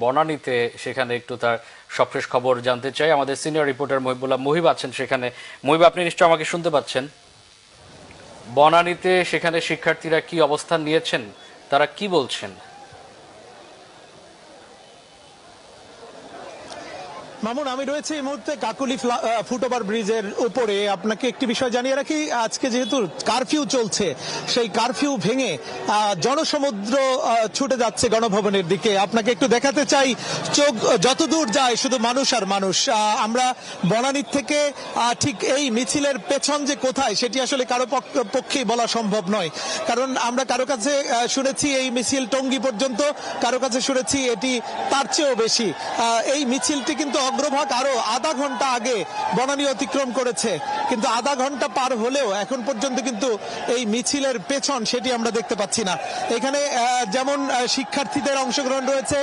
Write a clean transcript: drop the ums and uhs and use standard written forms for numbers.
বনানীতে সেখানে একটু তার সবশেষ খবর জানতে চাই। আমাদের সিনিয়র রিপোর্টার মহিবুল্লাহ মুহিব আছেন সেখানে। মুহিব, আপনি নিশ্চয় আমাকে শুনতে পাচ্ছেন? বনানীতে সেখানে শিক্ষার্থীরা কি অবস্থান নিয়েছেন, তারা কি বলছেন? মামুন, আমি রয়েছে এই মুহূর্তে কাকুলি ফুটওভার ব্রিজের উপরে। আপনাকে একটি বিষয় জানিয়ে রাখি, আজকে যেহেতু কারফিউ চলছে, সেই কারফিউ ভেঙে জনসমুদ্র ছুটে যাচ্ছে গণভবনের দিকে। আপনাকে একটু দেখাতে চাই, চোখ যতদূর যায় শুধু মানুষ আর মানুষ। আমরা বনানীর থেকে ঠিক এই মিছিলের পেছন যে কোথায় সেটি আসলে কারো পক্ষেই বলা সম্ভব নয়, কারণ আমরা কারো কাছে শুনেছি এই মিছিল টঙ্গী পর্যন্ত, কারো কাছে শুনেছি এটি তার চেয়েও বেশি। এই মিছিলটি কিন্তু অগ্রভাগ আরো আধা ঘন্টা আগে বনানী অতিক্রম করেছে, কিন্তু আধা ঘন্টা পার হলেও এখন পর্যন্ত কিন্তু এই মিছিলের পেছন সেটি আমরা দেখতে পাচ্ছি না। এখানে যেমন শিক্ষার্থীদের অংশগ্রহণ রয়েছে,